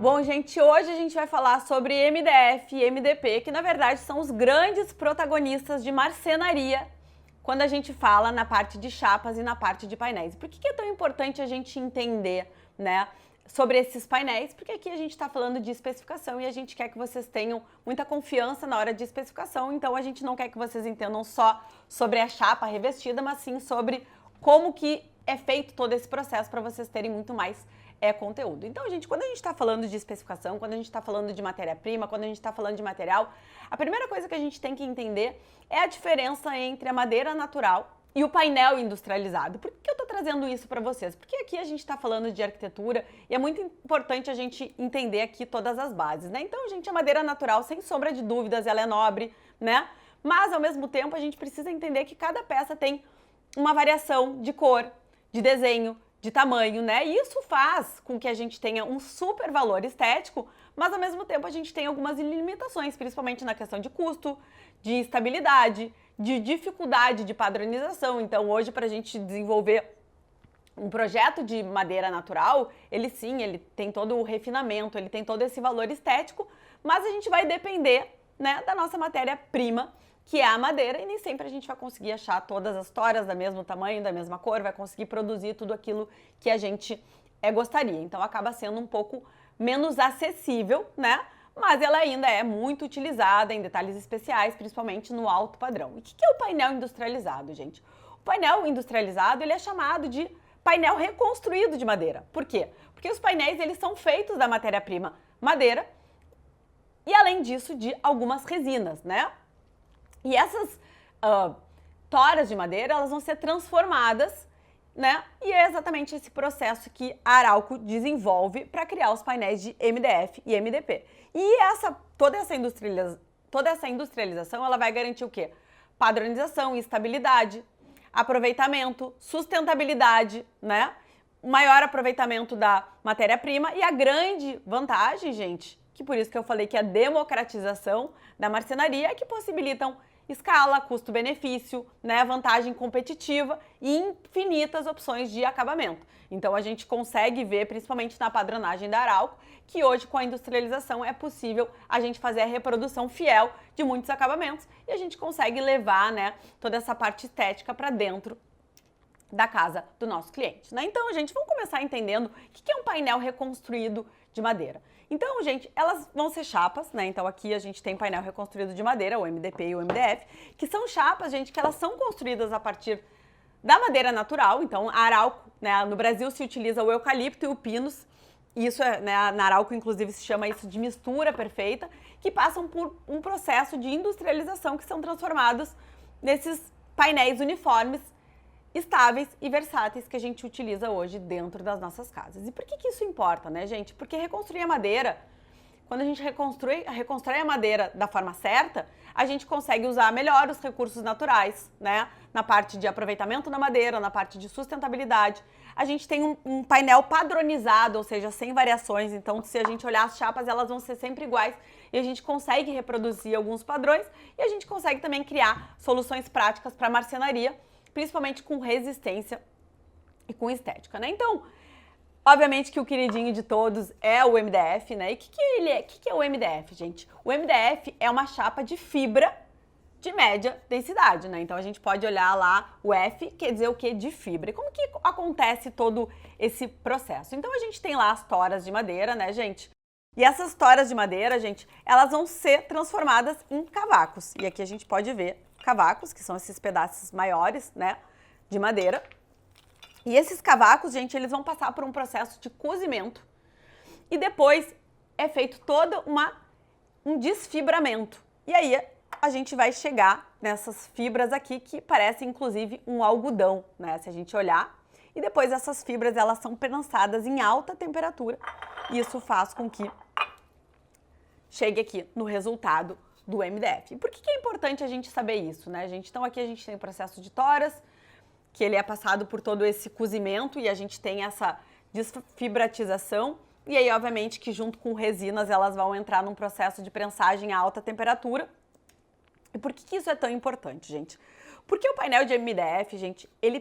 Bom, gente, hoje a gente vai falar sobre MDF e MDP, que na verdade são os grandes protagonistas de marcenaria quando a gente fala na parte de chapas e na parte de painéis. Por que é tão importante a gente entender, né, sobre esses painéis? Porque aqui a gente está falando de especificação e a gente quer que vocês tenham muita confiança na hora de especificação, então a gente não quer que vocês entendam só sobre a chapa revestida, mas sim sobre como que é feito todo esse processo para vocês terem muito mais conteúdo. Então, gente, quando a gente está falando de especificação, quando a gente está falando de matéria-prima, quando a gente está falando de material, a primeira coisa que a gente tem que entender é a diferença entre a madeira natural e o painel industrializado. Por que eu estou trazendo isso para vocês? Porque aqui a gente está falando de arquitetura e é muito importante a gente entender aqui todas as bases, né? Então, gente, a madeira natural, sem sombra de dúvidas, ela é nobre, né? Mas, ao mesmo tempo, a gente precisa entender que cada peça tem uma variação de cor, de desenho, de tamanho, né? E isso faz com que a gente tenha um super valor estético, mas ao mesmo tempo a gente tem algumas limitações, principalmente na questão de custo, de estabilidade, de dificuldade de padronização. Então, hoje, para a gente desenvolver um projeto de madeira natural, ele tem todo o refinamento, ele tem todo esse valor estético, mas a gente vai depender, né, da nossa matéria-prima, que é a madeira, e nem sempre a gente vai conseguir achar todas as toras do mesmo tamanho, da mesma cor, vai conseguir produzir tudo aquilo que a gente gostaria. Então acaba sendo um pouco menos acessível, né? Mas ela ainda é muito utilizada em detalhes especiais, principalmente no alto padrão. E o que é o painel industrializado, gente? O painel industrializado, ele é chamado de painel reconstruído de madeira. Por quê? Porque os painéis, eles são feitos da matéria-prima madeira e, além disso, de algumas resinas, né? E essas toras de madeira, elas vão ser transformadas, né? E é exatamente esse processo que a Arauco desenvolve para criar os painéis de MDF e MDP. E toda essa industrialização, ela vai garantir o quê? Padronização, estabilidade, aproveitamento, sustentabilidade, né? Maior aproveitamento da matéria-prima e a grande vantagem, gente, que por isso que eu falei que a democratização da marcenaria é que possibilitam escala, custo-benefício, né, vantagem competitiva e infinitas opções de acabamento. Então a gente consegue ver, principalmente na padronagem da Arauco, que hoje com a industrialização é possível a gente fazer a reprodução fiel de muitos acabamentos e a gente consegue levar, né, toda essa parte estética para dentro da casa do nosso cliente, né? Então, gente, vamos começar entendendo o que é um painel reconstruído de madeira. Então, gente, elas vão ser chapas, né? Então, aqui a gente tem painel reconstruído de madeira, o MDP e o MDF, que são chapas, gente, que elas são construídas a partir da madeira natural. Então, a Arauco, né? No Brasil se utiliza o eucalipto e o pinus. Isso, né, na Arauco, inclusive, se chama isso de mistura perfeita, que passam por um processo de industrialização que são transformados nesses painéis uniformes, estáveis e versáteis que a gente utiliza hoje dentro das nossas casas. E por que isso importa, né, gente? Porque reconstruir a madeira, quando a gente reconstrói a madeira da forma certa, a gente consegue usar melhor os recursos naturais, né? Na parte de aproveitamento da madeira, na parte de sustentabilidade. A gente tem um painel padronizado, ou seja, sem variações. Então, se a gente olhar as chapas, elas vão ser sempre iguais e a gente consegue reproduzir alguns padrões e a gente consegue também criar soluções práticas para marcenaria, principalmente com resistência e com estética, né? Então, obviamente que o queridinho de todos é o MDF, né? E o que ele é? O que é o MDF, gente? O MDF é uma chapa de fibra de média densidade, né? Então, a gente pode olhar lá o F, quer dizer o quê? De fibra. E como que acontece todo esse processo? Então, a gente tem lá as toras de madeira, né, gente? E essas toras de madeira, gente, elas vão ser transformadas em cavacos. E aqui a gente pode ver cavacos, que são esses pedaços maiores, né, de madeira. E esses cavacos, gente, eles vão passar por um processo de cozimento e depois é feito todo um desfibramento. E aí a gente vai chegar nessas fibras aqui que parecem inclusive um algodão, né, se a gente olhar. E depois essas fibras, elas são prensadas em alta temperatura e isso faz com que chegue aqui no resultado do MDF. E por que é importante a gente saber isso, né, gente? Então aqui a gente tem o processo de toras, que ele é passado por todo esse cozimento e a gente tem essa desfibratização. E aí, obviamente, que junto com resinas elas vão entrar num processo de prensagem a alta temperatura. E por que isso é tão importante, gente? Porque o painel de MDF, gente, ele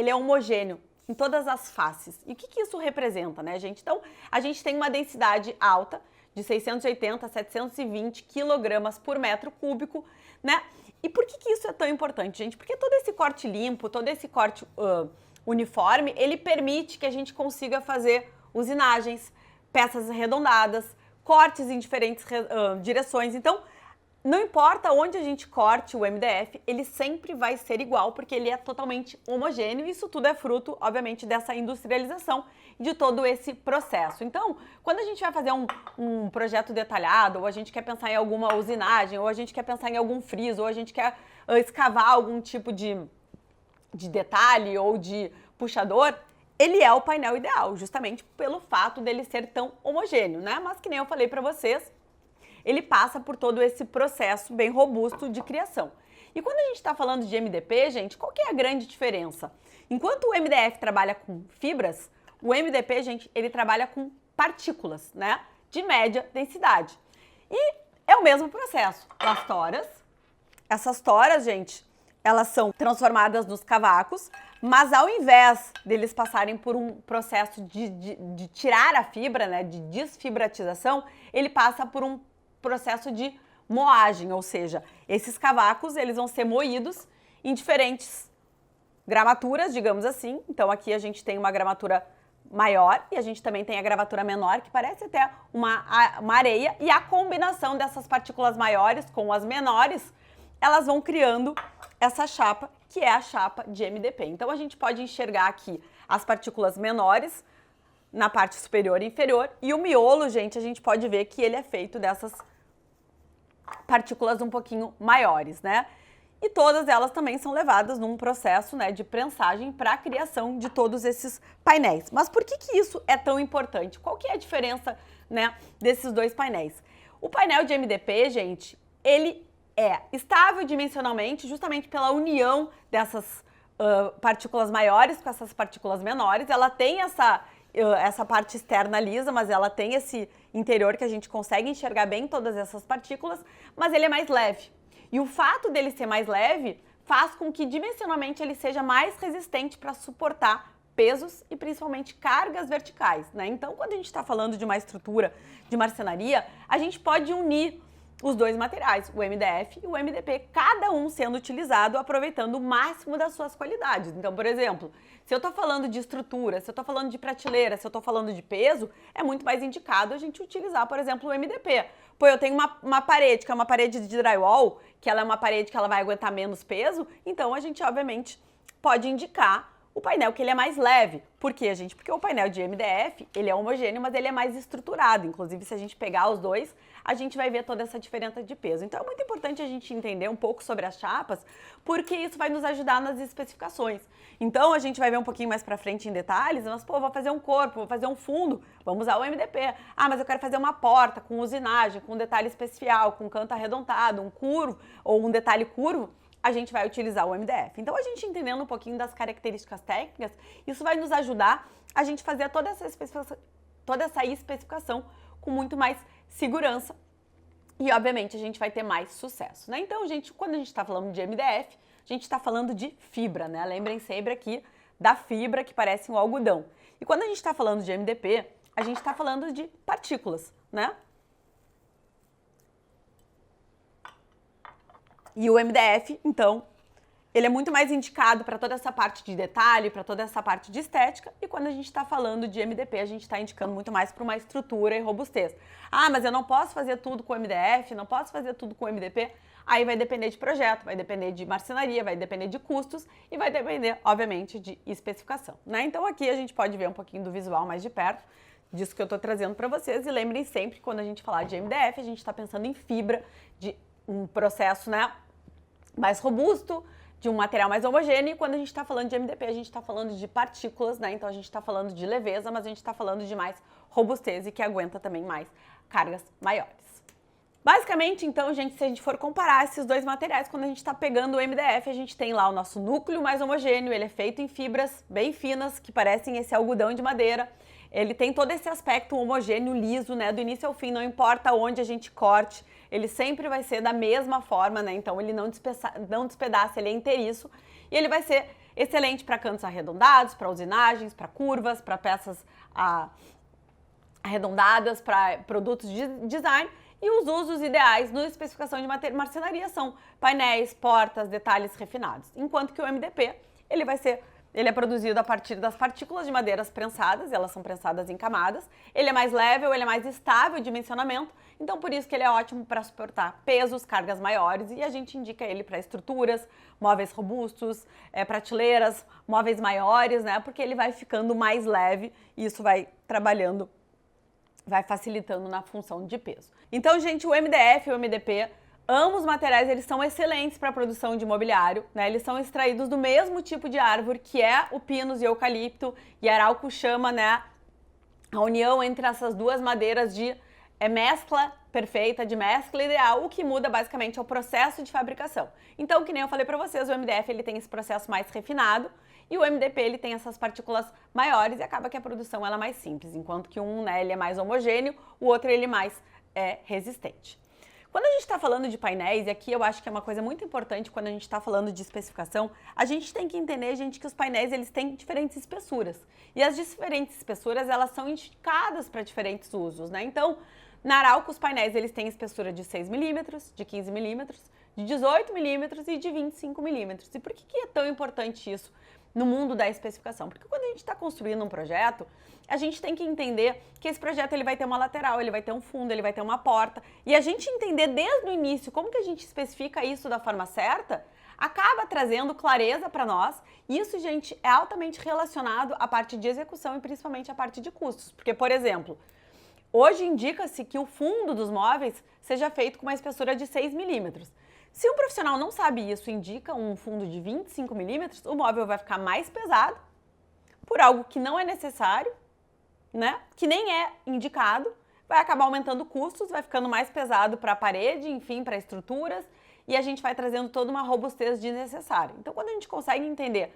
é homogêneo em todas as faces. E o que isso representa, né, gente? Então, a gente tem uma densidade alta de 680 a 720 quilogramas por metro cúbico, né? E por que isso é tão importante, gente? Porque todo esse corte limpo, todo esse corte uniforme, ele permite que a gente consiga fazer usinagens, peças arredondadas, cortes em diferentes direções. Então, não importa onde a gente corte o MDF, ele sempre vai ser igual, porque ele é totalmente homogêneo. Isso tudo é fruto, obviamente, dessa industrialização e de todo esse processo. Então, quando a gente vai fazer um projeto detalhado, ou a gente quer pensar em alguma usinagem, ou a gente quer pensar em algum friso, ou a gente quer escavar algum tipo de detalhe ou de puxador, ele é o painel ideal, justamente pelo fato dele ser tão homogêneo, né? Mas que nem eu falei para vocês, ele passa por todo esse processo bem robusto de criação. E quando a gente está falando de MDP, gente, qual que é a grande diferença? Enquanto o MDF trabalha com fibras, o MDP, gente, ele trabalha com partículas, né, de média densidade. E é o mesmo processo. As toras, essas toras, gente, elas são transformadas nos cavacos, mas ao invés deles passarem por um processo de tirar a fibra, né, de desfibratização, ele passa por um processo de moagem, ou seja, esses cavacos eles vão ser moídos em diferentes gramaturas, digamos assim. Então aqui a gente tem uma gramatura maior e a gente também tem a gramatura menor, que parece até uma areia, e a combinação dessas partículas maiores com as menores, elas vão criando essa chapa, que é a chapa de MDP. Então a gente pode enxergar aqui as partículas menores na parte superior e inferior, e o miolo, gente, a gente pode ver que ele é feito dessas partículas um pouquinho maiores, né? E todas elas também são levadas num processo, né, de prensagem para a criação de todos esses painéis. Mas por que isso é tão importante? Qual que é a diferença, né, desses dois painéis? O painel de MDP, gente, ele é estável dimensionalmente justamente pela união dessas partículas maiores com essas partículas menores. Ela tem essa parte externa lisa, mas ela tem esse interior que a gente consegue enxergar bem todas essas partículas, mas ele é mais leve. E o fato dele ser mais leve faz com que dimensionalmente ele seja mais resistente para suportar pesos e principalmente cargas verticais, né? Então, quando a gente está falando de uma estrutura de marcenaria, a gente pode unir os dois materiais, o MDF e o MDP, cada um sendo utilizado aproveitando o máximo das suas qualidades. Então, por exemplo, se eu estou falando de estrutura, se eu estou falando de prateleira, se eu estou falando de peso, é muito mais indicado a gente utilizar, por exemplo, o MDP. Pô, eu tenho uma parede, que é uma parede de drywall, que ela é uma parede que ela vai aguentar menos peso, então a gente, obviamente, pode indicar o painel que ele é mais leve. Por quê, gente? Porque o painel de MDF, ele é homogêneo, mas ele é mais estruturado. Inclusive, se a gente pegar os dois, a gente vai ver toda essa diferença de peso. Então, é muito importante a gente entender um pouco sobre as chapas, porque isso vai nos ajudar nas especificações. Então, a gente vai ver um pouquinho mais pra frente em detalhes, mas, pô, vou fazer um corpo, vou fazer um fundo, vamos usar o MDP. Ah, mas eu quero fazer uma porta com usinagem, com detalhe especial, com canto arredondado, um curvo, ou um detalhe curvo, a gente vai utilizar o MDF. Então, a gente entendendo um pouquinho das características técnicas, isso vai nos ajudar a gente fazer toda essa especificação com muito mais segurança e, obviamente, a gente vai ter mais sucesso, né? Então, gente, quando a gente está falando de MDF, a gente está falando de fibra, né? Lembrem sempre aqui da fibra que parece um algodão. E quando a gente está falando de MDP, a gente está falando de partículas, né? E o MDF, então, ele é muito mais indicado para toda essa parte de detalhe, para toda essa parte de estética. E quando a gente está falando de MDP, a gente está indicando muito mais para uma estrutura e robustez. Ah, mas eu não posso fazer tudo com MDF, não posso fazer tudo com MDP. Aí vai depender de projeto, vai depender de marcenaria, vai depender de custos e vai depender, obviamente, de especificação, né? Então aqui a gente pode ver um pouquinho do visual mais de perto, disso que eu estou trazendo para vocês. E lembrem sempre que quando a gente falar de MDF, a gente está pensando em fibra, de um processo, né, mais robusto, de um material mais homogêneo. E quando a gente está falando de MDP, a gente está falando de partículas, né? Então a gente está falando de leveza, mas a gente está falando de mais robustez e que aguenta também mais cargas maiores. Basicamente, então, gente, se a gente for comparar esses dois materiais, quando a gente está pegando o MDF, a gente tem lá o nosso núcleo mais homogêneo, ele é feito em fibras bem finas, que parecem esse algodão de madeira. Ele tem todo esse aspecto homogêneo, liso, né, do início ao fim, não importa onde a gente corte, ele sempre vai ser da mesma forma, né, então ele não despedaça, ele é inteiriço, e ele vai ser excelente para cantos arredondados, para usinagens, para curvas, para peças arredondadas, para produtos de design. E os usos ideais na especificação de marcenaria são painéis, portas, detalhes refinados. Enquanto que o MDP, ele é produzido a partir das partículas de madeiras prensadas, elas são prensadas em camadas. Ele é mais leve, ele é mais estável de dimensionamento, então por isso que ele é ótimo para suportar pesos, cargas maiores, e a gente indica ele para estruturas, móveis robustos, prateleiras, móveis maiores, né? Porque ele vai ficando mais leve e isso vai trabalhando, vai facilitando na função de peso. Então, gente, o MDF e o MDP, ambos os materiais, eles são excelentes para a produção de mobiliário, né? Eles são extraídos do mesmo tipo de árvore, que é o pinus e o eucalipto, e Arauco chama, né, a união entre essas duas madeiras de mescla perfeita, de mescla ideal. O que muda basicamente é o processo de fabricação. Então, que nem eu falei para vocês, o MDF ele tem esse processo mais refinado e o MDP ele tem essas partículas maiores e acaba que a produção ela é mais simples, enquanto que um, né, ele é mais homogêneo, o outro ele mais resistente. Quando a gente está falando de painéis, e aqui eu acho que é uma coisa muito importante quando a gente está falando de especificação, a gente tem que entender, gente, que os painéis eles têm diferentes espessuras. E as diferentes espessuras, elas são indicadas para diferentes usos, né? Então, na Arauco, os painéis eles têm espessura de 6 milímetros, de 15 milímetros, de 18 milímetros e de 25 milímetros. E por que é tão importante isso no mundo da especificação? Porque quando a gente está construindo um projeto, a gente tem que entender que esse projeto ele vai ter uma lateral, ele vai ter um fundo, ele vai ter uma porta. E a gente entender desde o início como que a gente especifica isso da forma certa, acaba trazendo clareza para nós. Isso, gente, é altamente relacionado à parte de execução e principalmente à parte de custos. Porque, por exemplo, hoje indica-se que o fundo dos móveis seja feito com uma espessura de 6 milímetros. Se um profissional não sabe isso, indica um fundo de 25 milímetros, o móvel vai ficar mais pesado por algo que não é necessário, né? Que nem é indicado, vai acabar aumentando custos, vai ficando mais pesado para a parede, enfim, para estruturas, e a gente vai trazendo toda uma robustez desnecessária. Então, quando a gente consegue entender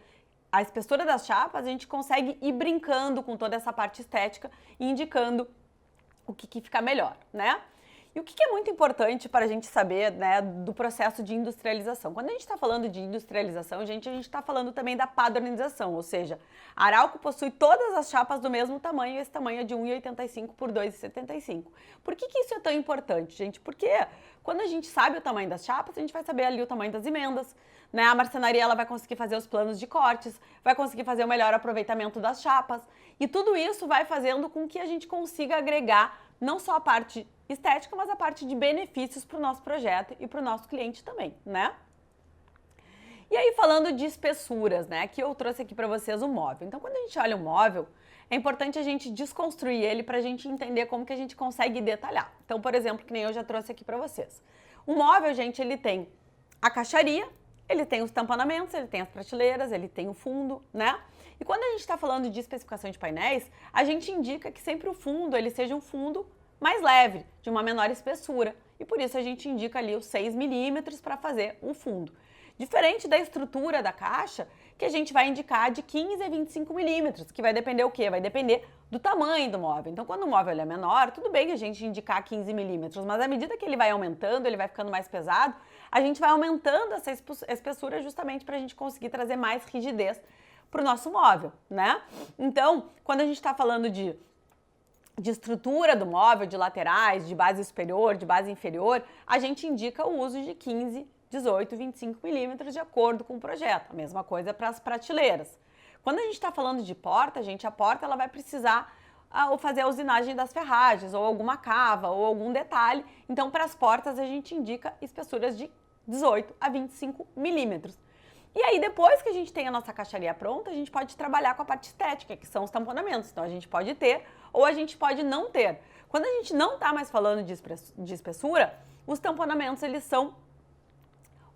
a espessura das chapas, a gente consegue ir brincando com toda essa parte estética e indicando o que fica melhor, né? E o que é muito importante para a gente saber, né, do processo de industrialização? Quando a gente está falando de industrialização, gente, a gente está falando também da padronização, ou seja, a Arauco possui todas as chapas do mesmo tamanho, e esse tamanho é de 1,85 por 2,75. Por que isso é tão importante, gente? Porque quando a gente sabe o tamanho das chapas, a gente vai saber ali o tamanho das emendas, né? A marcenaria ela vai conseguir fazer os planos de cortes, vai conseguir fazer o melhor aproveitamento das chapas, e tudo isso vai fazendo com que a gente consiga agregar não só a parte estética, mas a parte de benefícios para o nosso projeto e para o nosso cliente também, né? E aí, falando de espessuras, né? Aqui eu trouxe aqui para vocês o móvel. Então, quando a gente olha o móvel, é importante a gente desconstruir ele para a gente entender como que a gente consegue detalhar. Então, por exemplo, que nem eu já trouxe aqui para vocês. O móvel, gente, ele tem a caixaria, ele tem os tamponamentos, ele tem as prateleiras, ele tem o fundo, né? E quando a gente está falando de especificação de painéis, a gente indica que sempre o fundo ele seja um fundo mais leve, de uma menor espessura. E por isso a gente indica ali os 6 milímetros para fazer o fundo. Diferente da estrutura da caixa, que a gente vai indicar de 15 a 25 milímetros, que vai depender o quê? Vai depender do tamanho do móvel. Então, quando o móvel ele é menor, tudo bem a gente indicar 15 milímetros, mas à medida que ele vai aumentando, ele vai ficando mais pesado, a gente vai aumentando essa espessura justamente para a gente conseguir trazer mais rigidez para o nosso móvel, né? Então, quando a gente está falando de estrutura do móvel, de laterais, de base superior, de base inferior, a gente indica o uso de 15, 18, 25 milímetros de acordo com o projeto. A mesma coisa para as prateleiras. Quando a gente está falando de porta, gente, a porta ela vai precisar ou fazer a usinagem das ferragens, ou alguma cava, ou algum detalhe. Então, para as portas, a gente indica espessuras de 18 a 25 milímetros. E aí, depois que a gente tem a nossa caixaria pronta, a gente pode trabalhar com a parte estética, que são os tamponamentos. Então, a gente pode ter ou a gente pode não ter. Quando a gente não está mais falando de espessura, os tamponamentos, eles são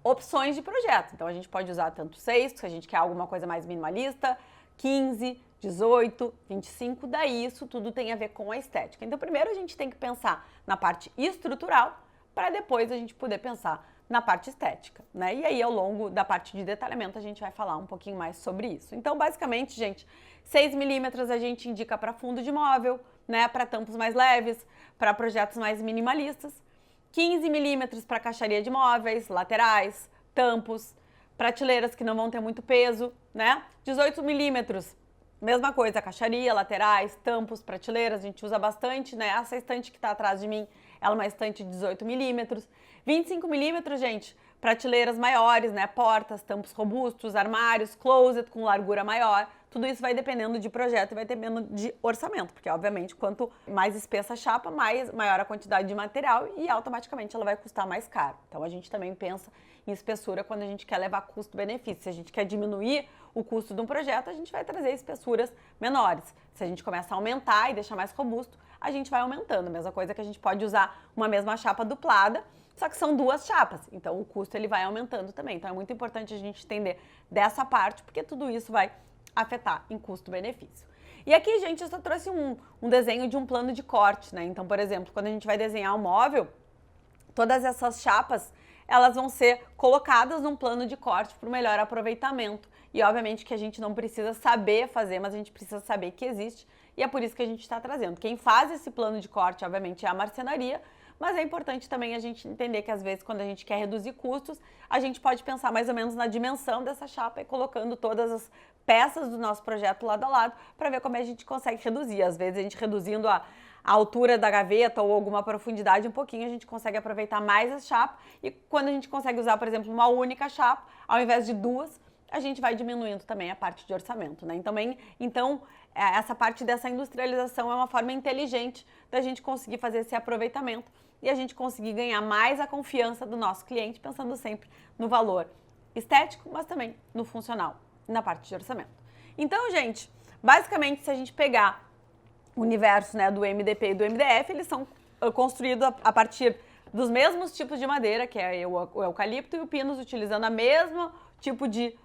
opções de projeto. Então, a gente pode usar tanto 6, se a gente quer alguma coisa mais minimalista, 15, 18, 25, daí isso tudo tem a ver com a estética. Então, primeiro a gente tem que pensar na parte estrutural, para depois a gente poder pensar na parte estética, né? E aí, ao longo da parte de detalhamento, a gente vai falar um pouquinho mais sobre isso. Então, basicamente, gente, 6 milímetros a gente indica para fundo de móvel, né? Para tampos mais leves, para projetos mais minimalistas. 15 milímetros para caixaria de móveis, laterais, tampos. prateleiras que não vão ter muito peso, né? 18 milímetros, mesma coisa, caixaria, laterais, tampos, prateleiras, a gente usa bastante, né? Essa estante que tá atrás de mim, ela é uma estante de 18 milímetros. 25 milímetros, gente, prateleiras maiores, né? Portas, tampos robustos, armários, closet com largura maior. Tudo isso vai dependendo de projeto e vai dependendo de orçamento, porque obviamente quanto mais espessa a chapa, maior a quantidade de material e automaticamente ela vai custar mais caro. Então a gente também pensa em espessura quando a gente quer levar custo-benefício. Se a gente quer diminuir o custo de um projeto, a gente vai trazer espessuras menores. Se a gente começa a aumentar e deixar mais robusto, a gente vai aumentando. Mesma coisa que a gente pode usar uma mesma chapa duplada, só que são duas chapas, então o custo ele vai aumentando também. Então é muito importante a gente entender dessa parte, porque tudo isso vai afetar em custo-benefício. E aqui, gente, eu só trouxe um desenho de um plano de corte, né? Então, por exemplo, quando a gente vai desenhar um móvel, todas essas chapas, elas vão ser colocadas num plano de corte para o melhor aproveitamento. E obviamente que a gente não precisa saber fazer, mas a gente precisa saber que existe e é por isso que a gente está trazendo. Quem faz esse plano de corte, obviamente, é a marcenaria, mas é importante também a gente entender que às vezes quando a gente quer reduzir custos, a gente pode pensar mais ou menos na dimensão dessa chapa e colocando todas as peças do nosso projeto lado a lado para ver como a gente consegue reduzir. Às vezes a gente reduzindo a altura da gaveta ou alguma profundidade um pouquinho, a gente consegue aproveitar mais a chapa e quando a gente consegue usar, por exemplo, uma única chapa, ao invés de duas, a gente vai diminuindo também a parte de orçamento, né? Então, essa parte dessa industrialização é uma forma inteligente da gente conseguir fazer esse aproveitamento e a gente conseguir ganhar mais a confiança do nosso cliente, pensando sempre no valor estético, mas também no funcional, na parte de orçamento. Então, gente, basicamente, se a gente pegar o universo, né, do MDP e do MDF, eles são construídos a partir dos mesmos tipos de madeira, que é o eucalipto e o pinus, utilizando a mesmo tipo de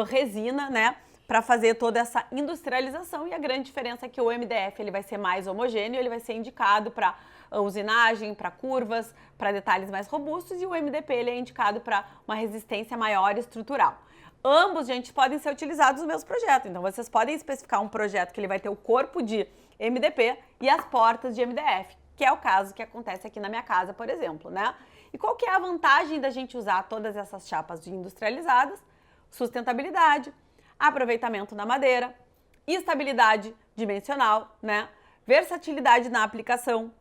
resina, né, para fazer toda essa industrialização. E a grande diferença é que o MDF ele vai ser mais homogêneo, ele vai ser indicado para usinagem, para curvas, para detalhes mais robustos, e o MDP ele é indicado para uma resistência maior estrutural. Ambos, gente, podem ser utilizados no mesmo projeto. Então, vocês podem especificar um projeto que ele vai ter o corpo de MDP e as portas de MDF, que é o caso que acontece aqui na minha casa, por exemplo, né? E qual que é a vantagem da gente usar todas essas chapas industrializadas? Sustentabilidade, aproveitamento da madeira, estabilidade dimensional, né? Versatilidade na aplicação,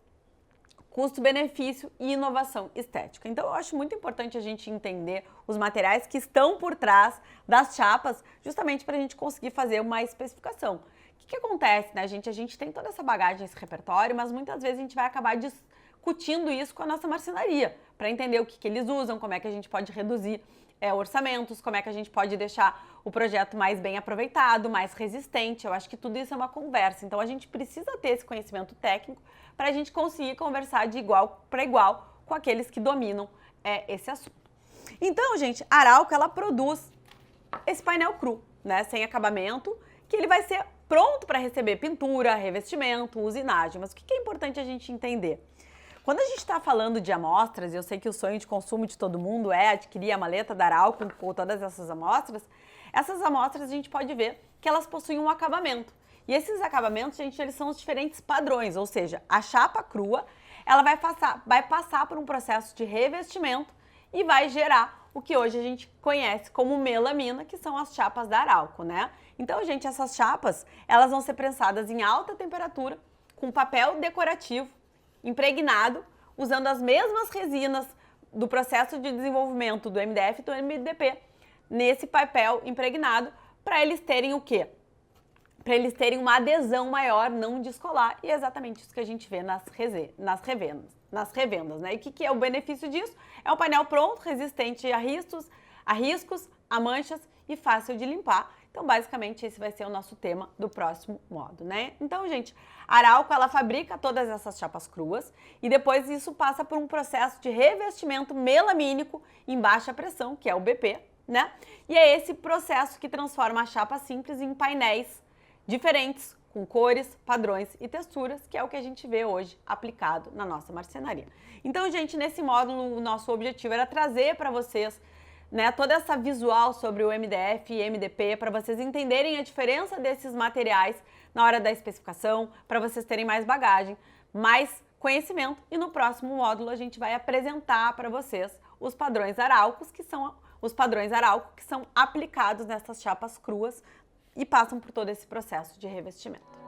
custo-benefício e inovação estética. Então, eu acho muito importante a gente entender os materiais que estão por trás das chapas, justamente para a gente conseguir fazer uma especificação. O que acontece, né, gente? A gente tem toda essa bagagem, esse repertório, mas muitas vezes a gente vai acabar discutindo isso com a nossa marcenaria, para entender o que eles usam, como é que a gente pode reduzir orçamentos, como é que a gente pode deixar o projeto mais bem aproveitado, mais resistente. Eu acho que tudo isso é uma conversa. Então, a gente precisa ter esse conhecimento técnico para a gente conseguir conversar de igual para igual com aqueles que dominam esse assunto. Então, gente, a Arauco, ela produz esse painel cru, né, sem acabamento, que ele vai ser pronto para receber pintura, revestimento, usinagem. Mas o que é importante a gente entender? Quando a gente está falando de amostras, e eu sei que o sonho de consumo de todo mundo é adquirir a maleta da Arauco com todas essas amostras a gente pode ver que elas possuem um acabamento. E esses acabamentos, gente, eles são os diferentes padrões, ou seja, a chapa crua, ela vai passar por um processo de revestimento e vai gerar o que hoje a gente conhece como melamina, que são as chapas da Arauco, né? Então, gente, essas chapas, elas vão ser prensadas em alta temperatura, com papel decorativo, impregnado, usando as mesmas resinas do processo de desenvolvimento do MDF e do MDP, nesse papel impregnado, para eles terem o quê? Para eles terem uma adesão maior, não descolar, e é exatamente isso que a gente vê nas revendas, né? E o que é o benefício disso? É um painel pronto, resistente a riscos, a manchas e fácil de limpar. Então, basicamente, esse vai ser o nosso tema do próximo módulo, né? Então, gente, a Arauco, ela fabrica todas essas chapas cruas e depois isso passa por um processo de revestimento melamínico em baixa pressão, que é o BP, né? E é esse processo que transforma a chapa simples em painéis diferentes, com cores, padrões e texturas, que é o que a gente vê hoje aplicado na nossa marcenaria. Então, gente, nesse módulo, o nosso objetivo era trazer para vocês, né, toda essa visual sobre o MDF e MDP, para vocês entenderem a diferença desses materiais na hora da especificação, para vocês terem mais bagagem, mais conhecimento. E no próximo módulo a gente vai apresentar para vocês os padrões Araucos, que são os padrões Arauco, que são aplicados nessas chapas cruas e passam por todo esse processo de revestimento.